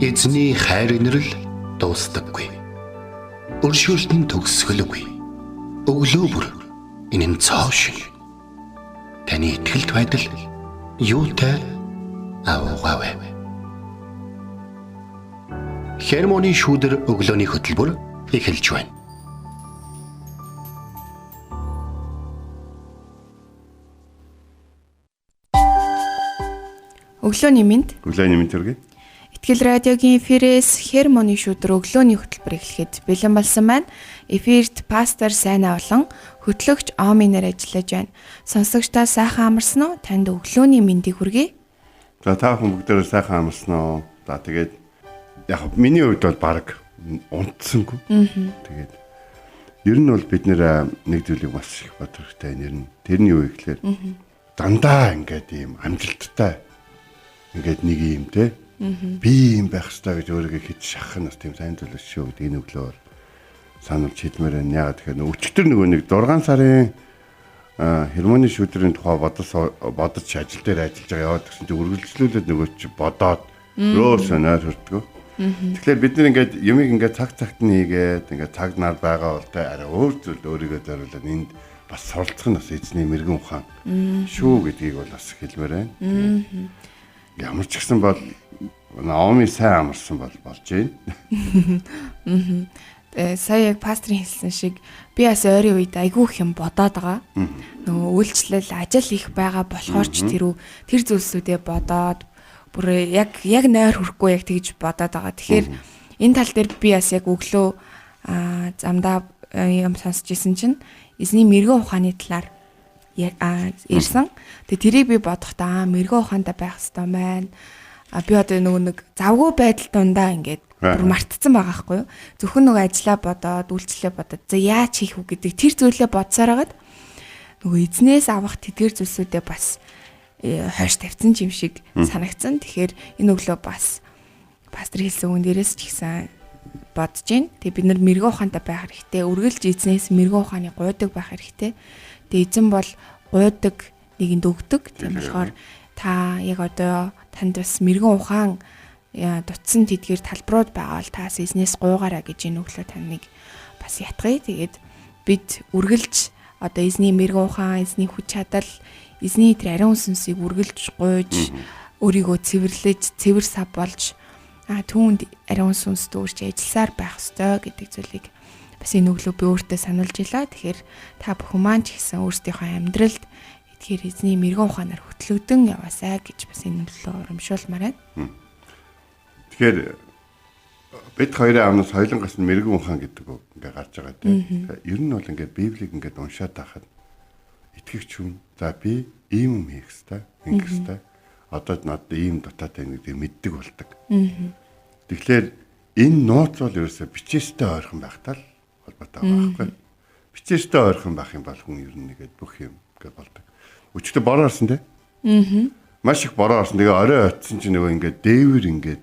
Эзний хайр инрэл дуустдаггүй. Өршөөлт нь төгсгөлгүй. Өглөө бүр энэ нь цоо шиг. Таны итгэлт байдал юутай аваагаав. Хермоны шүүдэр өглөөний хөтөлбөр эхэлж байна. Өглөөний мэнд. Өглөөний мэнд төргий. Итгэл радиогийн эфирээс Хермоны шүүдэр өглөөний хөтөлбөр эхлэхэд бэлэн болсон байна. Эфирт пастор Сайнаа болон хөтлөгч Оминер ажиллаж байна. Сонсогчдаа сайхан амарсан уу? Танд өглөөний мэндийг хүргэе. За та бүхэн бүгдээрээ сайхан амарсан уу? За тэгээд яг миний хувьд бол баг унтсангүй. Тэгээд ер нь бол бид нэг зүйлийг бас их бодох хэрэгтэй нэр нь. Тэр нь юу вэ гэхээр дандаа ингээд ийм амжилттай ингээд нэг юм те би юм байх хэрэгтэй гэж өөрийгөө хит шахах нь бас тийм сайн зүйл шүү гэдэг энэ өглөө сануулж хэлмээр байна. Яагаад тэгэхээр өчтөр нөгөө нэг 6 сарын Хермоны шүүдрийн тухай бодож ажил дээр ажиллаж байгаа яваад гэсэн чинь үргэлжлүүлээд нөгөө чи бодоод руу санаар хүртгөө. Тэгэхээр бид нэг ингээд юмыг ингээд цагт нь хийгээд ингээд цаг нар байгаа бол тэ арай өөр зүйл өөрийгөө зориулаад энд бас суралцах нь бас эзний мэрэгэн ухаан шүү гэдгийг бол бас хэлмээр байна. Ямар ч гэсэн бол Наоми сайн амарсан болж байна. Сая яг пастрын хэлсэн шиг би бас ойрын үед айгүй их юм бодоод байгаа. Нөгөө үйлчлэл ажил их байгаа болохоор ч тэр зүйлсүүдээ бодоод бүр яг нойр хүрэхгүй яг тэгж бодоод байгаа. Тэгэхээр энэ тал дээр би бас яг өглөө замдаа юм сонсч ирсэн чинь эзний мэрэгэн ухааны талаар ирсэн. Тэгээ тэрийг би бодохдоо мэрэгэн ухаантай байх хэрэгтэй байна. Би одоо нэг завгүй байдал дундаа ингээд бүр мартцсан байгаа байхгүй юу. Зөвхөн нөгөө ажиллаа бодоод, үйлчлэлээ бодоод за яаж хийх вэ гэдэг тэр зүйлээ бодсоор хагаад нөгөө эзнээс авах тэдгэр зүйлсүүдээ бас хойш тавьсан юм шиг санагдсан. Тэгэхээр энэ өглөө бас пастор хэлсэн үн дээрээс ч ихсэн бодож гин. Тэгээ бид нар мэрэгэн ухаантай байх хэрэгтэй. Үргэлж эзнээс мэрэгэн ухааны гуйдаг байх хэрэгтэй. Тэгээ эзэн бол гуйдаг нэгэнд өгдөг. Тийм болохоор та яг одоо танд бас мэрэгэн ухаан дутсан тэдгээр талбарууд байгаа бол таас эзнээс гуйгаараа гэж энэ өглөө таныг бас ятгая. Тэгээд бид үргэлж одоо эзний мэрэгэн ухаан, эзний хүч чадал, эзний тэр ариун сүнсийг үргэлж гуйж өөрийгөө цэвэрлэж, цэвэр сав болж түүнд ариун сүнс дүүрч ажилласаар байх ёстой гэдэг зүйлийг бас энэ өглөө би өөртөө сануулж илаа. Тэгэхээр та бүхэн маань ч гэсэн өөрсдийнхөө амьдралд тэгэхээр эзний мэрэгэн ухаанаар хөтлөгдөн яваасай гэж бас энэ өглөө урамшуулмаар байна. Тэгэхээр бид хоёрын амнаас соёлонгоос нь мэрэгэн ухаан гэдэг ингээ гарч байгаа тийм. Ер нь бол ингээ Библийг ингээ уншаад байхад итгэгч хүн за би ийм юм хийх ёстой, ингэх ёстой. Одоо надад ийм дутаатай гэдэг мэддэг болдог. Тэгэхээр энэ нууц бол ерөөсөө бичээстэй ойрхон байхтаа л холбоотой байгаа байхгүй. Бичээстэй ойрхон байх юм бол хүн ер нь нэгээд бүх юм ингээ болдог. Өчигдөр бороо орсон тийм. Маш их бороо орсон. Тэгээ орой ойтсон чинь нөгөө ингээ дээвэр ингээ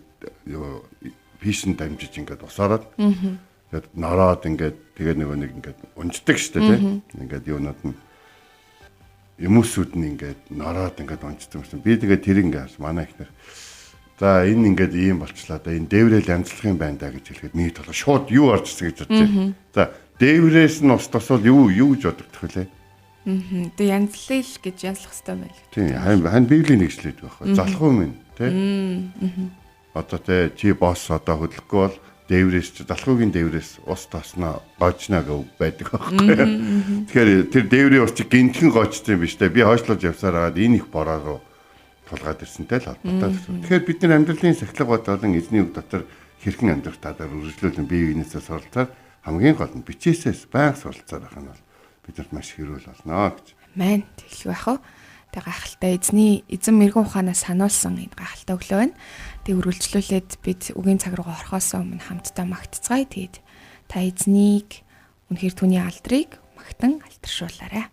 пишн дамжиж ингээд усаараад тэгээд нороод ингээд тэгээ нөгөө нэг ингээд унждаг штэ тийм. Ингээд юунууд нь юмсүүд нь ингээд нороод ингээд унждаг юм. Би тэгээ тэр ингээд манай ихнэр за энэ ингээд ийм болчлаа да энэ дээврэл янзлах юм байна да гэж хэлэхэд миний толгой шууд юу орж ирсэн гэж бодчих. За дээврээс нь ус тосвол юу гэж бодогдох вүлээ. Тэгээ янзлал гэж янзлах хэрэгтэй байл. Тийм хань Библийн нэгшлээд байхгүй. Залах юм тийм. Одоо чи босс одоо хөдлөхгүй бол дээврээс залхуугийн дээврээс ус тосноо гойчна гэж байдаг байхгүй. Тэгэхээр тэр дээврийн ус чи гинтхэн гойчсон юм биш үү? Би хойшлуулж явсаар хагаад энэ их бороо руу тулгаад ирсэнтэй л холбоотой. Тэгэхээр бид нар амьдралын сахилга бодлон эзний үг дотор хэрхэн амьдрах талаар үргэлжлүүлэн бие биенээсээ суралцаар хамгийн гол нь бичээсээс байнга суралцаар байх нь бол бидэнд маш хэрүүл болно гэж. Мэн тэглэх байх уу? Тэг гахалтай эзэн мэрэгэн ухаанаас сануулсан энэ гахалтай өглөө байна. Тэг үргэлжлүүлээд бид үгийн цаг руу орохоос өмнө хамтдаа магтцгаая. Тэгээд та эзнийг үнэхээр түүний алдрыг магтан алтаршуулаарай.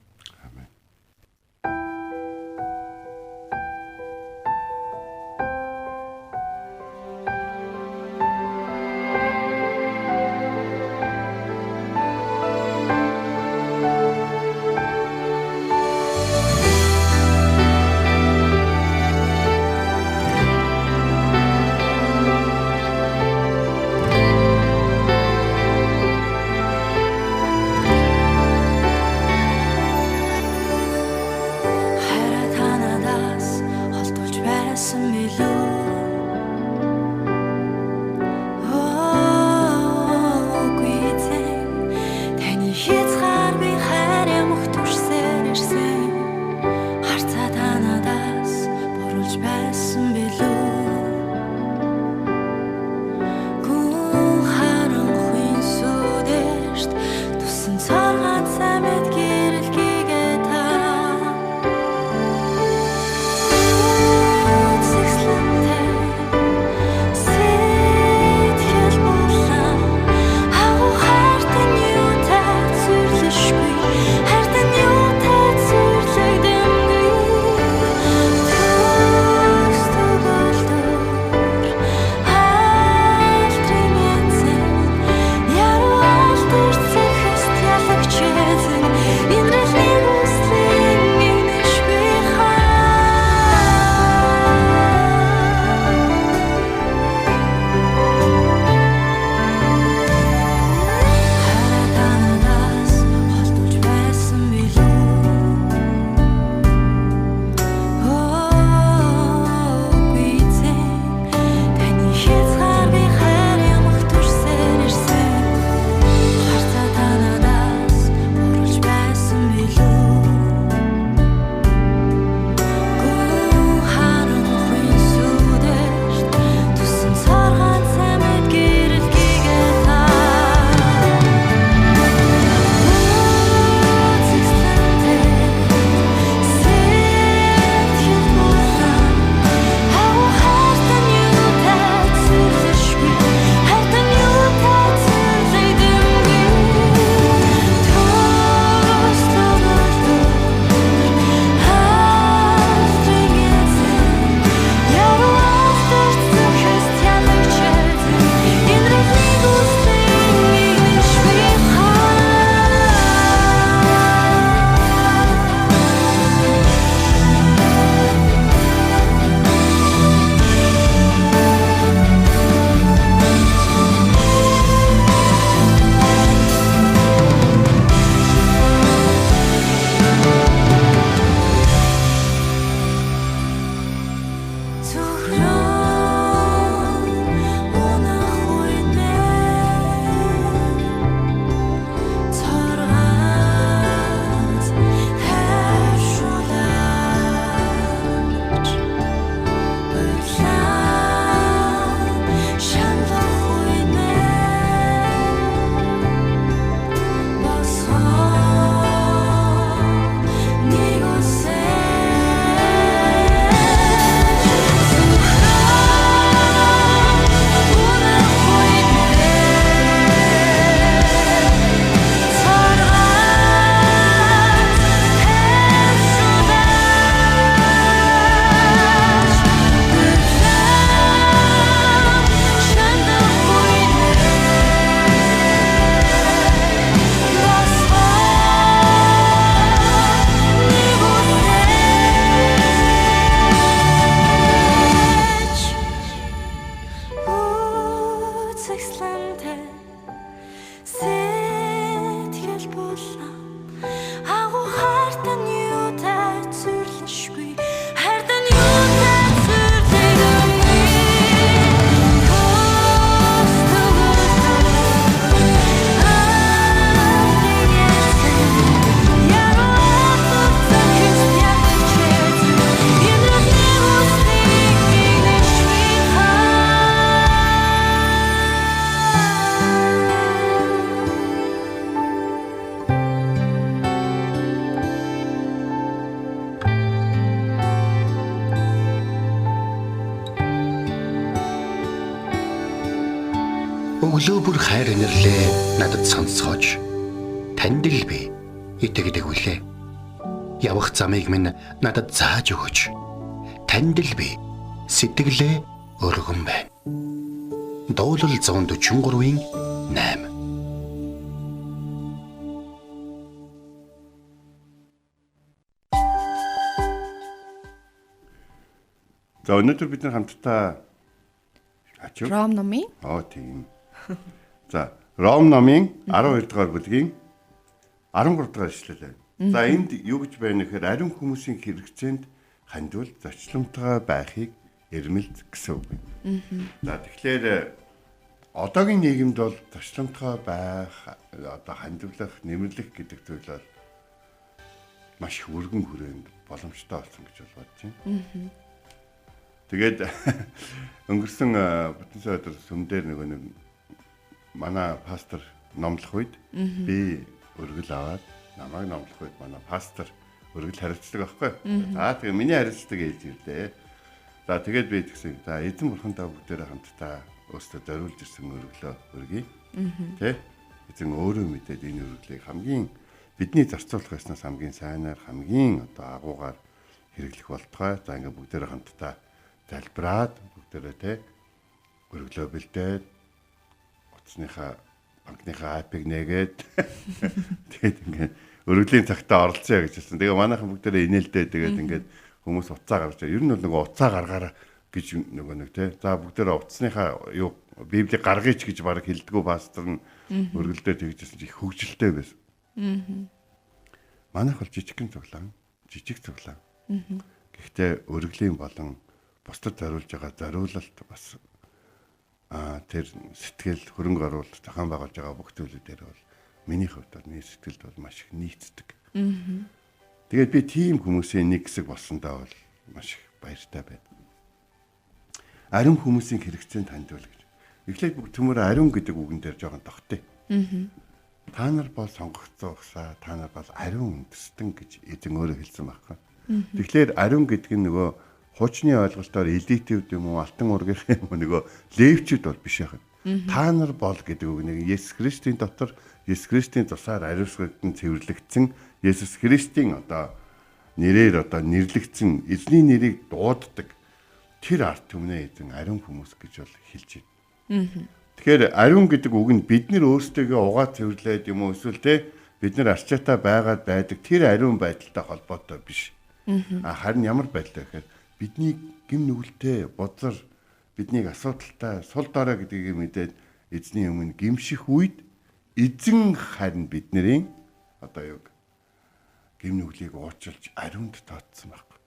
Өглөө бүр хайр инэрлээ надад сонсгооч. Танд л би итгэдэг үлээ. Явах замыг минь надад зааж өгөөч. Танд л би сэтгэлээ өргөн байна. Дуулал 143-ийн 8. За өнөөдөр бид нар хамтдаа Ром номын тийм. За Ром номын 12 дугаар бүлгийн 13 дугаар ишлэл байна. За энд юу гэж байна гэхээр ариун хүмүүсийн хэрэгцээнд хандвал зочломтойгоо байхыг ирмэлз гэсэн үг. За тэгэхээр одоогийн нийгэмд бол туршламжтай байх, одоо хандивлах, нэмэрлэх гэдэг зүйл бол маш их өргөн хүрээнд боломжтой болсон гэж бодож байна. Тэгээд өнгөрсөн бүтэн сая сүмдэр нэг манай пастор номлох үед би өргөл аваад намайг номлох үед манай пастор өргөл хариуцдаг байхгүй. За тэгээ миний хариуцдаг ээлж ирлээ. За тэгээд би тэгсэн. За эзэн бурхандаа бүгдээрээ хамтдаа өөрсдөө зориулж ирсэн өргөлөө өргөе. Тэ? Эзэн өөрөө мэдээд энэ өргөлийг хамгийн бидний зарцуулах ёсноос хамгийн сайнаар хамгийн одоо агуугаар хэрэглэх болтугай. За ингээ бүгдээрээ хамтдаа залбираад бүгдээрээ тэ өргөлөө бэлдээд утасныхаа банкныхаа апыг нээгээд тэгээд ингээ өргөлийн цагтаа оролцъё гэж хэлсэн. Тэгээ манайхан бүгдээрээ инээлдээ тэгээд ингээд хүмүүс уцаа гаргаж байгаа. Ер нь бол нөгөө уцаа гаргаараа гэж нөгөө нэг тий. За бүгдээрээ утасныхаа юу Библийг гаргая ч гэж баг хэлдэггүй пастор нь өргөлдөө тэгжсэн чи их хөвгөлтэй байсан. Манайх бол жижиг цуглаан. Гэхдээ өргөлийн болон бусдад зориулж байгаа зориулалт бас тэр сэтгэл хөрөнгө оруулалт зохион байгуулж байгаа бүх зүйлүүдээр бол миний хувьд бол миний сэтгэлд бол маш их нийцдэг. Тэгээд би тийм хүмүүсийн нэг хэсэг болсондоо бол маш их баяртай байна. Ариун хүмүүсийн хэрэгцээнд хандвал гэж. Эхлээд бүх төмөр ариун гэдэг үгэн дээр жоохон тогтъё. Та нар бол сонгогдсон усаа, та нар бол ариун үндэстэн гэж эзэн өөрөө хэлсэн байхгүй. Тэгэхээр ариун гэдэг нь нөгөө хуучны ойлголтоор элитивд юм уу, алтан ургийнх юм уу нөгөө левчүүд бол биш яхаа. Та нар бол гэдэг үг нэг Есүс Христийн дотор Есүс Христийн тусаар ариусгагдсан цэвэрлэгдсэн Есүс Христийн одоо нэрээр одоо нэрлэгдсэн эзний нэрийг дууддаг тэр арт түмнээ эзэн ариун хүмүүс гэж бол хэлж байна. Тэгэхээр ариун гэдэг үг нь бид нар өөрсдөө угаа цэвэрлээд юм уу эсвэл те бид нар арчаатай байгаад байдаг тэр ариун байдалтай холбоотой биш. Харин ямар байдалтай гэхээр бидний гим нүгэлтэй бодзор биднийг асуудалтай сул дорой гэдгийг мэдээд эзний өмнө гимших үед эзэн харин бидний одоо юу гим нүглийг уучлж ариунд тооцсон байхгүй.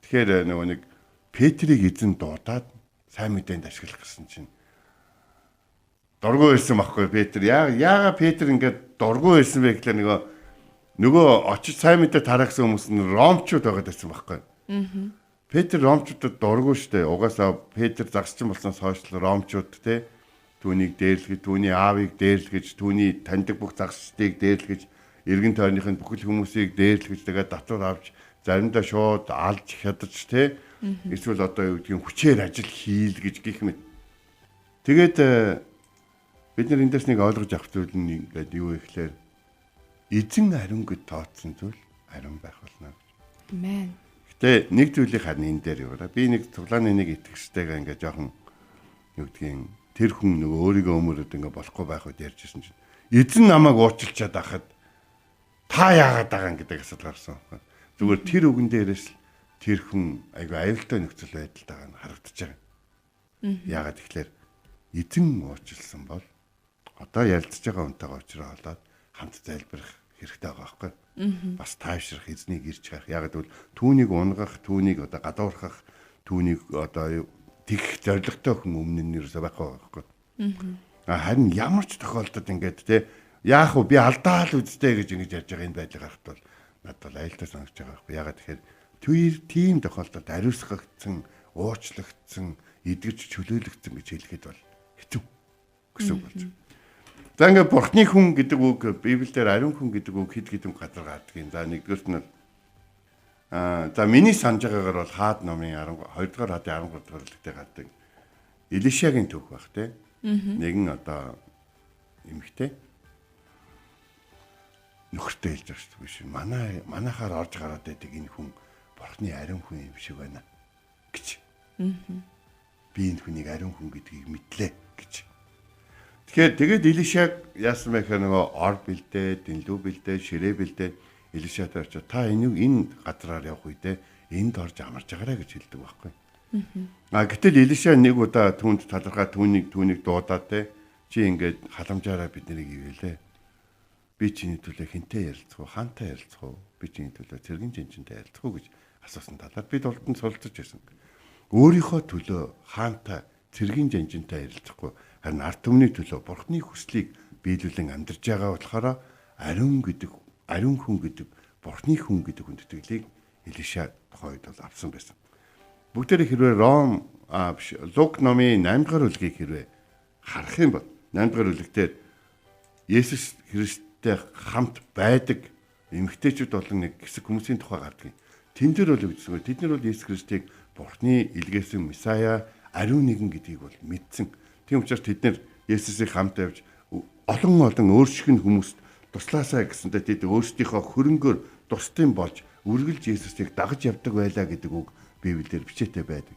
Тэгэхээр нөгөө нэг Петрийг эзэн дуудаад сайн мэдээнд ашиглах гэсэн чинь дургүй байсан байхгүй Петр. Яага Петр ингээд дургүй байсан бэ гэхлээр нөгөө очиж сайн мэдээ тарахсан хүмүүс нь ромчууд байгаад байсан байхгүй. Петр ромчуудад дургүй штэ. Угаасаа Петр загсчин болсноос хойш ромчууд те түүнийг дээрлэж, түүний аавыг дээрлэж, түүний таньдаг бүх загсчдыг дээрлэж, эргэн тойрныхын бүхэл хүмүүсийг дээрлэж тэгээд татвар авч заримдаа шууд алж хядаж те эсвэл одоо юу гэдгийг хүчээр ажил хийл гэж гих мэт. Тэгээд бид нар эндээс нэг ойлгож авах зүйл нь ингээд юу ихлээр эзэн ариун гэд тооцсон зүйл ариун байх болно гэж. Амен. Гэтэ нэг зүйлийг харин энэ дээр яваа. Би нэг цуглааны нэг итгэжтэйгээ ингээд жоохон юу гэдгийг тэр хүн нөгөө өөрийгөө өмөрөд ингээд болохгүй байх үед ярьжсэн чинь эзэн намайг уучлчаад байхад та яагаад байгаа юм гэдэг асуулт гарсан. Зүгээр тэр үгэн дээрээс л тэр хүн айгүй аюултай нөхцөл байдалтайгаа харагдаж байгаа. Яагаад тэгэхээр эзэн уучлсан бол одоо ярилцж байгаа хүнтэйгээ уулзраад хамт залбирах хэрэгтэй байгаа байхгүй. Бас таашрах, эзнийг ирж харах. Яагаад гэвэл түүнийг унгах, түүнийг одоо гадуурхах, түүнийг одоо тэгэх зоригтой хүн өмнө нь юусаа байхгүй байхгүй. Харин ямар ч тохиолдолд ингээд те яах вэ би алдаа л үздэй гэж ингэж ярьж байгаа энэ байдлыг харахад бол надад бол айлтаа санагдаж байгаа байхгүй. Яагаад тэгэхээр тийм тохиолдолд ариусгагдсан, уучлагдсан, эдгэж чөлөөлөгдсөн гэж хэлэхэд бол хэцүү гэсэн үг болж байна. За ингээд бурхны хүн гэдэг үг Библиэлд ариун хүн гэдэг үг хэд хэдэн газар гардаг юм. За нэгдүгээрт нь за миний санаж байгаагаар бол Хаад номын 12 дугаар хаадын 13 дугаар бүлэгтээ гардаг. Илишагийн түүх баг те. Нэгэн одоо эмэгтэй нөхөртэй хэлж байгаа шүү дээ. Биш манайхаар орж гараад байдаг энэ хүн бурхны ариун хүн юм шиг байна гэж. Би энэ хүнийг ариун хүн гэдгийг мэдлээ гэж. Тэгээд Илишаг яасан бэ гэхээр нөгөө ор бэлдээ, дэнлүү бэлдээ, ширээ бэлдээ Илишатай очиж та энэ газраар явах үедээ энд орж амарч байгаарай гэж хэлдэг байхгүй. Гэтэл Илиша нэг удаа түүнд талархаа түүнийг дуудаад те чи ингээд халамжаараа биднийг ивэлээ. Би чиний төлөө хинтээ ярилцах уу, хаантай ярилцах уу? Би чиний төлөө цэргийн жинчэнтэй ярилцах уу гэж асуусан талаар би дултанд суралцж байсан. Өөрийнхөө төлөө хаантай цэргийн жанжинтай ярилцахгүй харин ард түмний төлөө Бурхны хүслийг биелүүлэн амьдарч байгаа болохоор ариун хүн гэдэг Бурхны хүн гэдэг хүндэтгэлийг Илиша тухайд бол авсан байсан. Бүгдээрээ хэрвээ Лук номын 8 дугаар бүлгийг хэрвээ харах юм бол 8 дугаар бүлэгтээ Есүс Христтэй хамт байдаг эмэгтэйчүүд болон нэг хэсэг хүмүүсийн тухай гардаг. Тэн дээр бол үгдсэнгөө тэд нар бол Есүс Христийг Бурхны илгээсэн Месая ариун нэгэн гэдгийг бол мэдсэн. Тийм учраас тэд нар Есүсийг хамт авч олон өөрсгөн хүмүүст туслаасаа гэсэндээ тэд өөрсдийнхөө хөрөнгөөр тусдын болж үргэлж Есүсийг дагаж явдаг байлаа гэдэг үг Библиэлд бичээтэй байдаг.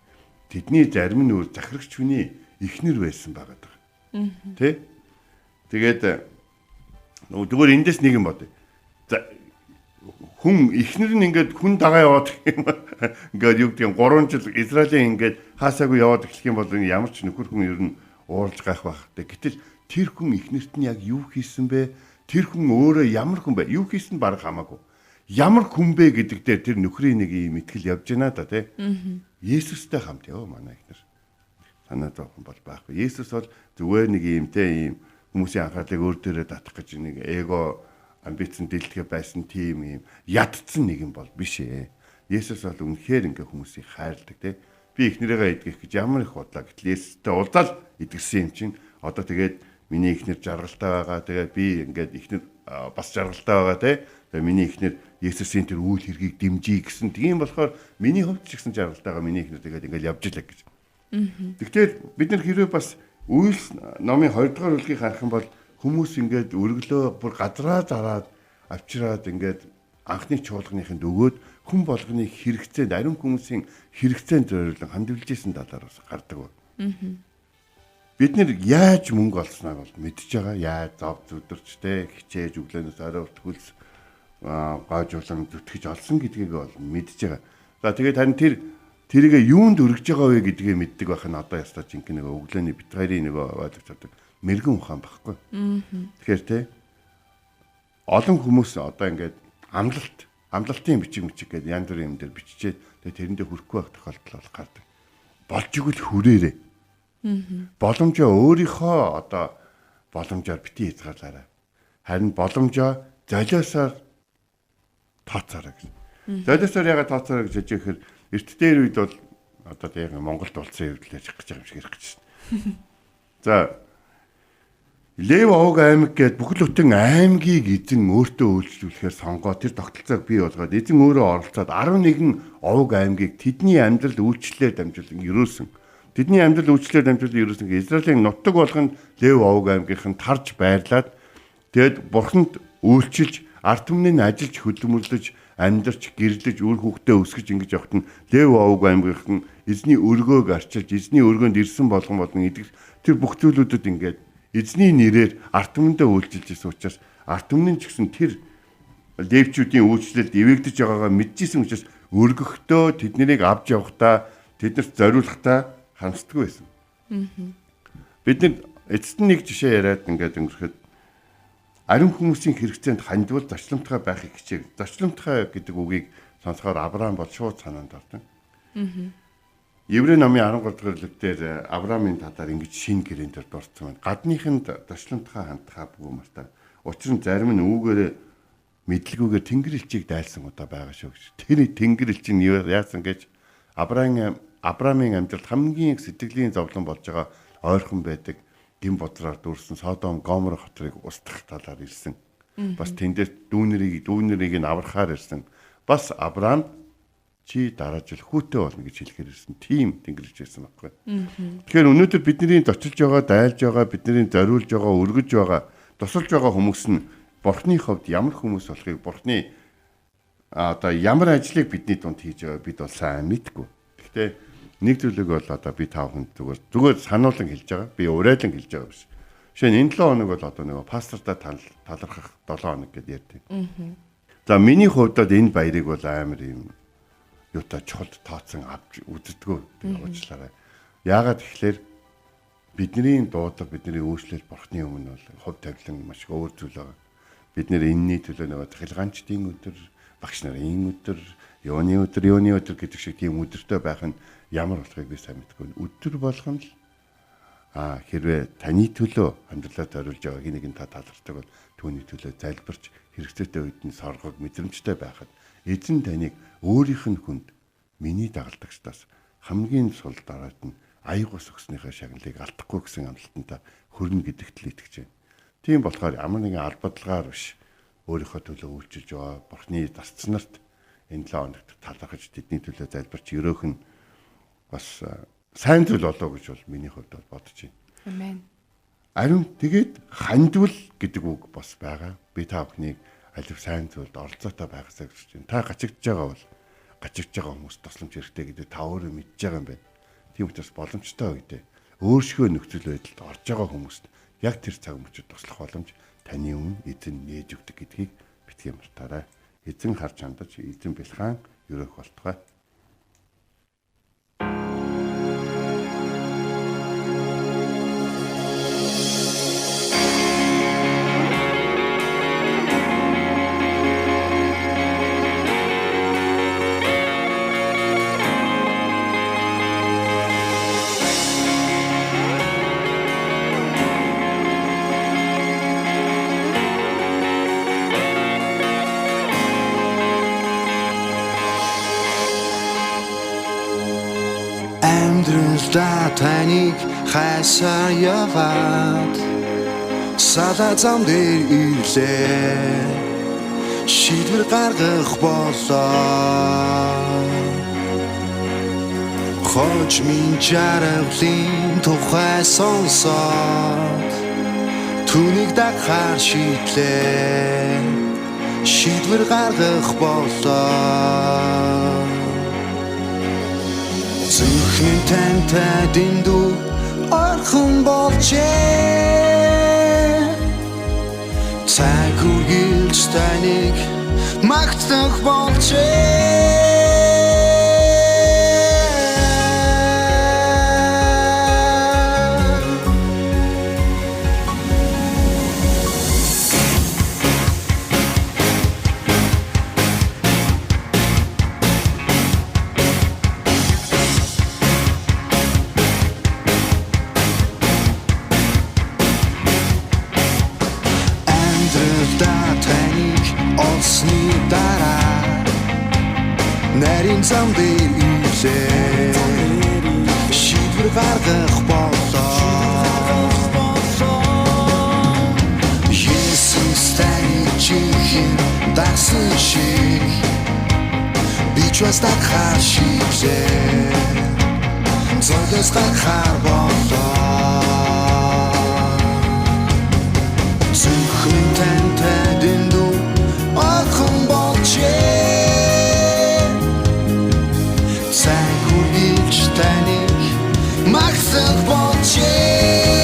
Тэдний зарим нь өөр захирагч хүний эхнэр байсан байгаа даа. Тэ? Тэгээд зүгээр эндээс нэг юм бод. За хүн эхнэр нь ингээд хүн дагаа яваад юм. Ингээд юу гэдэг 3 жил Израилийн ингээд хаасаагүй яваад эхлэх юм бол ямар ч нөхөр хүн ер нь уурж гайх байх. Гэтэл тэр хүн эхнэрт нь яг юу хийсэн бэ? Тэр хүн өөрөө ямар хүн бэ? Юу хийсэн нь баг хамаагүй. Ямар хүн бэ гэдэг дээр тэр нөхрийн нэг юм итгэл явж байна да тий. Есүстэй хамт яв манай эхнэр. Санаа зовхон бол байхгүй. Есүс бол зүгээр нэг юмтэй юм хүмүүсийн анхаарлыг өөр дээрээ татах гэж нэг эго амбицэн дэлтгэе байсан тийм юм ядцсан нэг юм бол биш ээ. Есүс бол үнэхээр ингээ хүмүүсийг хайрладаг тий. Би эхнэрээгээ идгэх гэж ямар их бодлоо. Гэтэл Есүстэй уулзаад идгэсэн юм чинь одоо тэгээд миний эхнэр жаргалтай байгаа. Тэгээд би ингээд эхнэр бас жаргалтай байгаа тий. Тэгээд миний эхнэр Есүсийн тэр үйл хэргийг дэмжиж гэсэн. Тийм болохоор миний хувьд ч гэсэн жаргалтайгаа миний эхнэр тэгээд ингээл явж илаа гэж. Тэгэхээр бид нар хэрвээ бас Үйлс номын 2 дугаар бүлгийг харах юм бол хүмүүс ингээд өргөлөө бүр газраа зараад авчираад ингээд анхны чуулганыхынд өгөөд хүн болгоны хэрэгцээнд ариун хүмүүсийн хэрэгцээнд зориулан хандивлж исэн талаар бас гардаг. Бид нэр яаж мөнгө олсноо бол мэдж байгаа. Яаж зов зүдэрчтэй хичээж өглөөнөөс оройд хөлс gaajуулан зүтгэж олсон гэдгийг бол мэдж байгаа. За тэгээд харин тэрийг юунд өргөж байгаа вэ гэдгийг мэддэг байх нь одоо ястаа жинхэнэ нэг өглөөний бит хоёрын нэг ойлгож авдаг мэрэгэн ухаан байхгүй. Тэгэхээр те олон хүмүүс одоо ингээд амлалтын бичиг гэдэг янз бүрийн юм дээр биччихээд тэгээд тэрэндээ хүрэхгүй байх тохиолдол бол гардаг. Болж игэл хүрээрээ. Боломжоо өөрийнхөө одоо боломжоор бити хязгаарлаарай. Харин боломжоо золиосоор тооцоорой гэж. Золиосоор ягаад тооцоорой гэж хэлж ихээр эрт дээр үед бол одоо яг Монголд улсын хэвлэлээр явах гэж байгаа юм шиг ярих гэж байна. За Лев Овг аймаг гээд бүхэл бүтэн аймгийг эзэн өөртөө үйлчлүүлэхээр сонгоо тэр тогтолцоог бий болгоод эзэн өөрөө оролцоод 11 Овг аймгийг тэдний амьдрал үйлчлэлээр дамжуулан ерөөсөн. Тэдний амьдрал үйлчлэлээр дамжуулан ерөөсөн Израилийн нутаг болгонд Лев Овг аймгийнхан тарж байрлаад тэгэд бурханд үйлчилж ард түмний ажиллаж хөдөлмөрлөж амьдарч гэрлэж үр хүүхдээ өсгөж ингэж явахт нь Лев Овг аймгийнхан эзний өргөөг арчилж эзний өргөөнд ирсэн болгон идэх тэр бүх зүйлүүдэд ингээд эзний нэрээр ард түмэндээ үйлчилж исэн учраас ард түмний ч гэсэн тэр левчүүдийн үйлчлэлд эвэгдэж байгаагаа мэдчихсэн учраас өргөхдөө тэднийг авч явахдаа тэднэрт зориулахдаа хамсдаггүй байсан. Бид эцэст нь нэг жишээ яриад ингээд өнгөрөхөд ариун хүмүүсийн хэрэгцээнд хандвал зочломтгой байхыг хичээг. Зочломтгой гэдэг үгийг сонсохоор Авраам бол шууд санаанд ордог. Еврей номын 13 дугаар бүлэгтэр Авраамын талаар ингэж шин гэрэн дээр дурдсан байна. Гадныхынд зочломтгой хандхаа бүгэ мартаа. Учир нь зарим нь үүгээр мэдлгүйгээр тэнгэр элчийг дайлсан удаа байгаа шүү гэж. Тэр тэнгэр элч нь яасан гэж Авраамын амьдралд хамгийн их сэтгэлийн зовлон болж байгаа ойрхон байдаг гин бодроор дүүрсэн Содом Гомор хотрыг устгах талаар ирсэн. Бас тэндээс дүүнэрийг нь аврахаар ирсэн. Бас Авраам чи дараа жил хүүтэй болно гэж хэлэхээр ирсэн. Тийм тэнгэрж ирсэн байхгүй. Тэгэхээр өнөөдөр бидний зочилж байгаа, дайлж байгаа, бидний зориулж байгаа, өргөж байгаа, тусалж байгаа хүмүүс нь Бурхны хувьд ямар хүмүүс болохыг Бурхны одоо ямар ажлыг бидний дунд хийж байгаа бид бол сайн мэдгүй. Гэхдээ нэг зүйлийг бол одоо би таахын зүгээр сануулсан хэлж байгаа. Би урайлан хэлж байгаа биш. Жишээ нь энэ 7 хоног бол одоо нэг пастортай талархах 7 хоног гэдээ ярьдаг. За миний хувьд энэ баярыг бол амар юм юутай чухал тооцсон авч үздэггүй уучлаарай. Яагаад тэгэхээр бидний дуудлага, бидний үйлчлэл Бурхны өмнө бол хувь тавилан маш өөр зүйл байгаа. Бид нэр энэний төлөө нэг цахилгаанчдын өдөр, багш нарын өдөр, Юуны өдөр гэдэг шиг тийм өдөртэй байх нь ямар болохыг би сайн мэдгүй. Өдөр болгон л хэрвээ таны төлөө амьдралаа зориулж байгаа хэнийг та талархдаг бол түүний төлөө залбирч хэрэгцээтэй үед нь соргог мэдрэмжтэй байхад эзэн таныг өөрийнх нь хүнд миний дагалдагчдаас хамгийн сул дараад нь аягуус өгснийхээ шагналыг алдахгүй гэсэн амлалтанд хүрнэ гэдэгт л итгэж байна. Тийм болохоор ямар нэгэн албадлагаар биш өөрийнхөө төлөө үйлчилж байгаа Бурхны зарц нарт энэ 7 хоногт талархаж тэдний төлөө залбирч өрөөх нь бас сайн зүйл болоо гэж бол миний хувьд бол бодож байна. Амен. Ариун тэгээд хандвал гэдэг үг бас байгаа. Би та бүхнийг алив сайн зүйлд оролцоотой байгаасаа гэж байна. Та гачигдж байгаа бол гачигдж байгаа хүмүүс тусламж хэрэгтэй гэдэг та өөрөө мэдж байгаа юм байна. Тийм учраас боломжтой үедээ өөрсгөө нөхцөл байдалд орж байгаа хүмүүст яг тэр цаг мөчид туслах боломж таны өмнө эзэн нээж өгдөг гэдгийг битгий мартаарай. Эзэн харж хандаж эзэн бэлхан өрөөх болтугай. Амьдралдаа таныг хайсаар яваад сала зам дээр ирлээ шийдвэр гаргах болоо хож минь жаргалын тухай сонсоод түүнийг дагахаар шийдлээ шийдвэр гаргах болоо Зүрхний тантай дэндүү орхон болжээ Цаг үргэлж таныг магтах болжээ Нарийн зам дээр ирлээ шийдвэр гаргах болоо Есүс таны чихэн дагсан шиг би ч бас дагахаар шийдлээ зодос гаргахаар болоо Зүрхэн тантай дэндүү орхон болжээ Таник магтах болжээ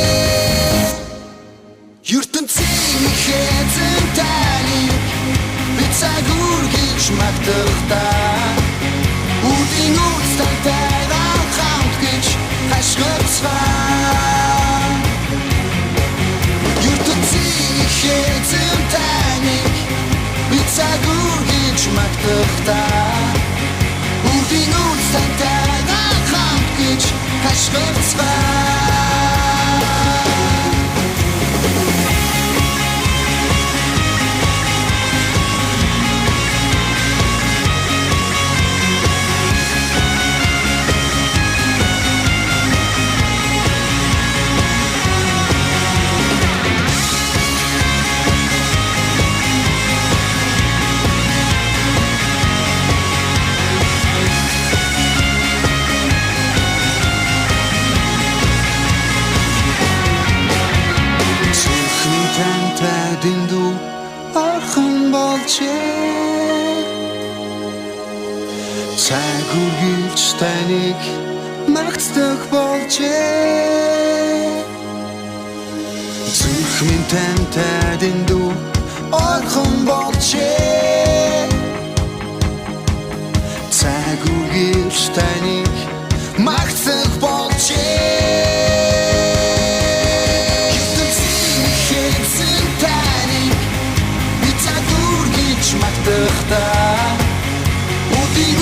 ертөнцийн хэзэн таник би цаг үргэлж магтахдаа үдийн үстэнтэй хамт гэж хашгирцгаа ертөнцийн хэзэн таник би цаг үргэлж магтахдаа үдийн үстэнтэй хамт гэж хашгирцгаа дэндүү орхон болжээ Цаг үргэлж таныг магтах болжээ Зүрх минь тантай дэндүү орхон болжээ Цаг үргэлж таныг магтах болжээ магтахдаа үдийн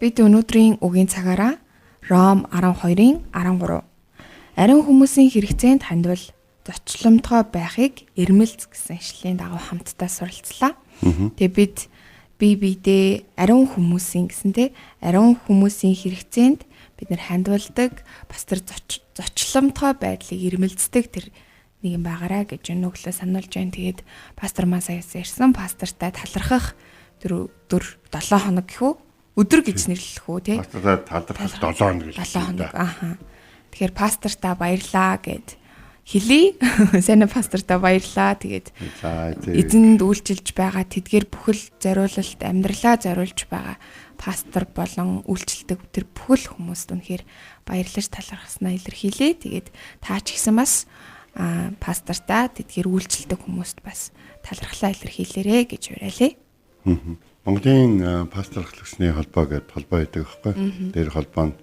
Бид өнөөдрийн үгийн цагаараа Ром 12-ын 13 ариун хүмүүсийн хэрэгцээнд хандвал зочломтгой байхыг эрмэлз гэсэн ишлэлийн дагуу хамтдаа суралцлаа. Тэгээ бид биедээ ариун хүмүүсийн гэсэнтэй ариун хүмүүсийн хэрэгцээнд бид нар хандвалдаг бас тэр зочломтгой байдлыг эрмэлздэг тэр нэг юм байгаараа гэж өнөглөө сануулж байна. Тэгээд пастор Масаяс ирсэн пастортай талархах тэр өдөр 7 хоног гэхүү өдөр гэж нэрлэх үү тий. Пастортай талархах 7 хоног гэж. 7 хоног. Ааха. Тэгэхээр пастортаа баярлаа гэд хэлий. Сайн пастортаа баярлаа. Тэгээд эзэнд үйлчилж байгаа тэдгээр бүхэл зориулалт амьдралаа зориулж байгаа пастор болон үйлчлдэг тэр бүхэл хүмүүст үнэхээр баярлаж талархснаа илэрхийлье. Тэгээд таа ч гэсэн бас пастортаа тэдгээр үйлчлдэг хүмүүст бас талархлаа илэрхийлээрэ гэж уриалъя. Монголын пасторлогчны холбоо гэдэг холбоо байдаг байхгүй. Тэр холбоонд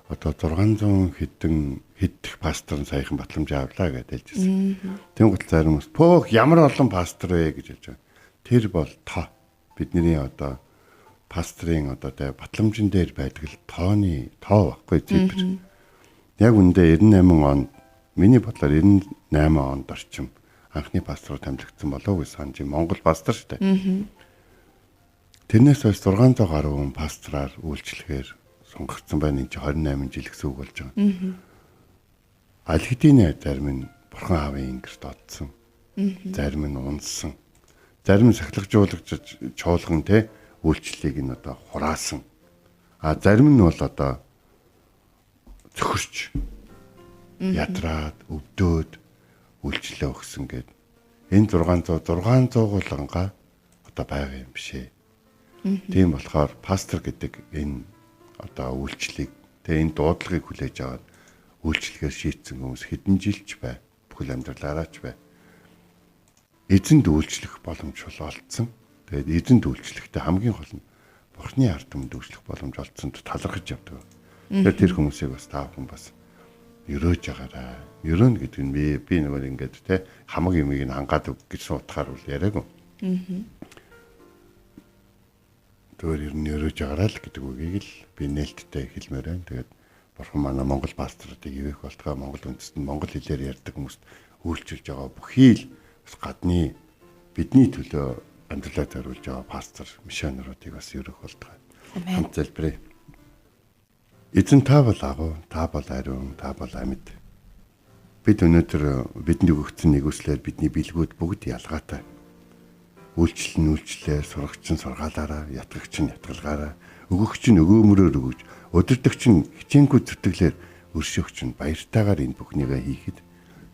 одоо 600 хэдэн пастор саяхан батламж авлаа гэж хэлж ирсэн. Тэнгуут зарим хүмүүс "Пөөх ямар олон пастор вэ" гэж хэлж байгаа. Тэр бол тоо. Бидний одоо пастрын одоо тэ батламжин дээр байдаг л тооны тоо байхгүй зэвэр. Яг үндэ 98 онд миний бодлоор 98 онд орчим анхны пастор тамлагдсан болов уу гэж санаж байна. Монгол пастор шүү дээ. Тэрнээс хойш 600 гаруй хүн пастраар үйлчлэхээр сонгогдсон байна. Энд чи 28 жил гэсэн үг болж байгаа. Аль хэдийн зарим нь бурхан аавын ингэрт одсон. Зарим нь унсан. Зарим нь сахилгажуулагч чуулган те үйлчлэлийг нь одоо хураасан. Зарим нь бол одоо цөхөрч ядраад өвдөөд үйлчлэлээ өгсөн гэд. Энэ 600 гууланга одоо байгаа юм бишээ. Тийм болохоор пастор гэдэг энэ одоо үйлчлэлийг тэгээ энэ дуудлагыг хүлээж аваад үйлчлэгээр шийтсэн хүмүүс хэдэн жилч бай. Бүхэл амьдралаараа ч бай. Эзэнд үйлчлэх боломж олцсон. Тэгээд эзэнд үйлчлэхдээ хамгийн гол нь Бурхны ард түмэнд үйлчлэх боломж олцсонд талархаж явдаг. Тэгээд тэр хүмүүсийг бас таавхан бас өрөөж байгаарай. Өрөөнө гэдэг нь би нөгөө ингээд те хамаг юмыг нь хангаад өг гэж суутахаар үл яриаг. Тэгвэл ер нь өрөөж байгаарай л гэдэг үгийг л би нээлттэй хэлмээр байна. Тэгээд Бурхан манай Монгол пасторуудыг ивэх болтгоо Монгол үндэстэн Монгол хэлээр ярьдаг хүмүүст үйлчилж байгаа бүхий л бас гадны бидний төлөө амьдралаа зориулж байгаа пастор мишонеруудыг бас өрөх болтгоо. Хамт залбирая. Эзэн та бол агуу, та бол ариун, та бол амьд. Бид өнөөдөр бидэнд өгөгдсөн нэгүслэр бидний бэлгүүд бүгд ялгаатай. Үйлчлэлээр, сурагч нь сургаалаараа, ятгагч нь ятгалгаараа, өгөгч нь өгөөмрөөр өгөж, удирдагч нь хичээнгүй зүтгэлээр, өршөөгч нь баяртайгаар энэ бүхнийгээ хийхэд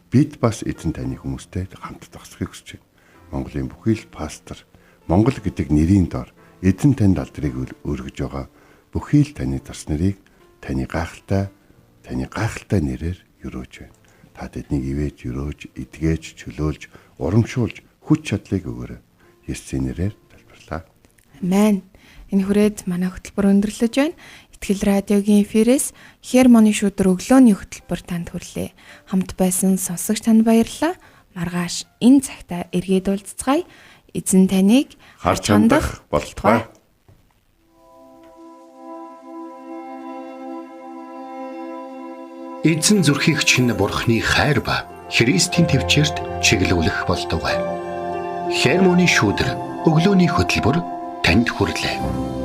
бид бас эзэн таны хүмүүстэй хамт зогсохыг хүсэж байна. Монголын бүхий л пастор, Монгол гэдэг нэрийн дор эзэн танд алдрыг өргөж байгаа бүхий л таны тас нарыг таны гайхалтай нэрээр өрөөж байна. Та тэднийг ивэж, өрөөж, эдгэж, чөлөөлж, урамшуулж, хүч чадлыг өгөөрэй. Есүсийн нэрээр залбирлаа. Амен. Энэ хүрээд манай хөтөлбөр өндөрлөж байна. Итгэл радиогийн эфирээс Хермоны шүдэр өглөөний хөтөлбөр танд хүрлээ. Хамт байсан сонсогч танд баярлалаа. Маргааш энэ цагта эргээд уулзцгаая. Эзэн таныг харж хандах болтугай. Эзэн зүрхийг чинь Бурхны хайр ба Христийн төвчөрт чиглүүлэх болтугай. Хермоны шүдэр өглөөний хөтөлбөр танд хүрлээ.